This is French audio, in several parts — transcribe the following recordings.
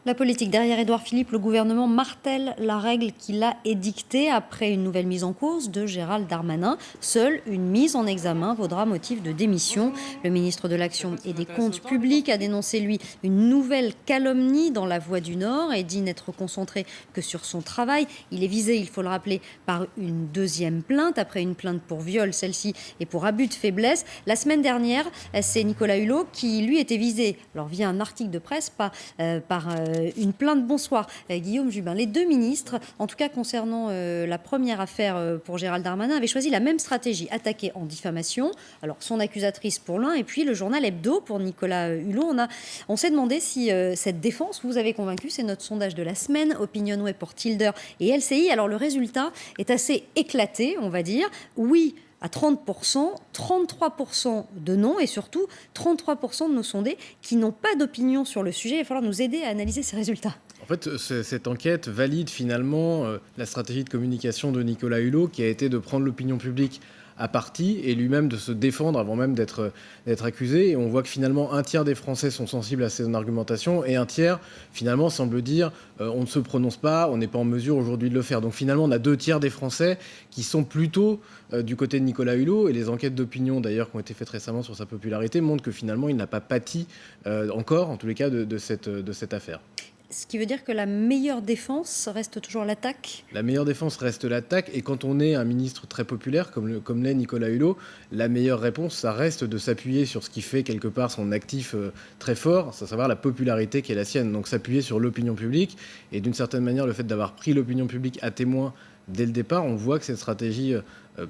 La politique derrière Édouard Philippe, le gouvernement martèle la règle qu'il a édictée après une nouvelle mise en cause de Gérald Darmanin. Seule une mise en examen vaudra motif de démission. Le ministre de l'Action et des Comptes publics a dénoncé, lui, une nouvelle calomnie dans la Voix du Nord et dit n'être concentré que sur son travail. Il est visé, il faut le rappeler, par une deuxième plainte, après une plainte pour viol, celle-ci, et pour abus de faiblesse. La semaine dernière, c'est Nicolas Hulot qui, lui, était visé, alors via un article de presse, pas par une plainte. Bonsoir Guillaume Jubin. Les deux ministres, en tout cas concernant la première affaire pour Gérald Darmanin, avaient choisi la même stratégie, attaquer en diffamation, alors son accusatrice pour l'un et puis le journal Hebdo pour Nicolas Hulot. On s'est demandé si cette défense vous avait convaincu. C'est notre sondage de la semaine, Opinionway pour Tilder et LCI. Alors le résultat est assez éclaté, on va dire. Oui à 30%, 33% de non et surtout 33% de nos sondés qui n'ont pas d'opinion sur le sujet. Il va falloir nous aider à analyser ces résultats. En fait, cette enquête valide finalement la stratégie de communication de Nicolas Hulot qui a été de prendre l'opinion publique à partie et lui-même de se défendre avant même d'être accusé. Et on voit que finalement un tiers des Français sont sensibles à son argumentation et un tiers finalement semble dire on ne se prononce pas, on n'est pas en mesure aujourd'hui de le faire. Donc finalement on a 2 tiers des Français qui sont plutôt du côté de Nicolas Hulot, et les enquêtes d'opinion d'ailleurs qui ont été faites récemment sur sa popularité montrent que finalement il n'a pas pâti encore, en tous les cas, de cette affaire. Ce qui veut dire que la meilleure défense reste toujours l'attaque. La meilleure défense reste l'attaque, et quand on est un ministre très populaire comme l'est Nicolas Hulot, la meilleure réponse, ça reste de s'appuyer sur ce qui fait quelque part son actif très fort, à savoir la popularité qui est la sienne. Donc s'appuyer sur l'opinion publique, et d'une certaine manière le fait d'avoir pris l'opinion publique à témoin dès le départ, on voit que cette stratégie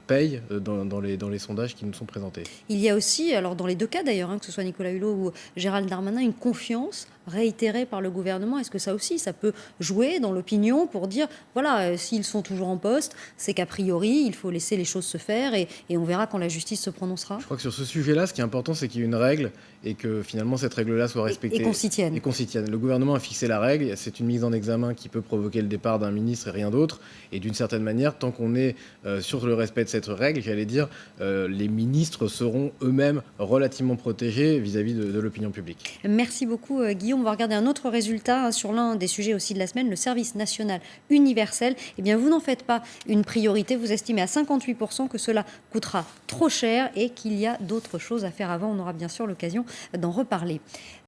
paye dans les sondages qui nous sont présentés. Il y a aussi, alors dans les deux cas d'ailleurs, que ce soit Nicolas Hulot ou Gérald Darmanin, une confiance réitérée par le gouvernement. Est-ce que ça aussi, ça peut jouer dans l'opinion pour dire, voilà, s'ils sont toujours en poste, c'est qu'a priori, il faut laisser les choses se faire et on verra quand la justice se prononcera? Je crois que sur ce sujet-là, ce qui est important, c'est qu'il y ait une règle et que finalement cette règle-là soit respectée. Et qu'on s'y tienne. Et qu'on s'y tienne. Le gouvernement a fixé la règle, c'est une mise en examen qui peut provoquer le départ d'un ministre et rien d'autre. Et d'une certaine manière, tant qu'on est sur le respect de cette règle, j'allais dire, les ministres seront eux-mêmes relativement protégés vis-à-vis de l'opinion publique. Merci beaucoup Guillaume. On va regarder un autre résultat sur l'un des sujets aussi de la semaine, le service national universel. Eh bien, vous n'en faites pas une priorité. Vous estimez à 58% que cela coûtera trop cher et qu'il y a d'autres choses à faire avant. On aura bien sûr l'occasion d'en reparler.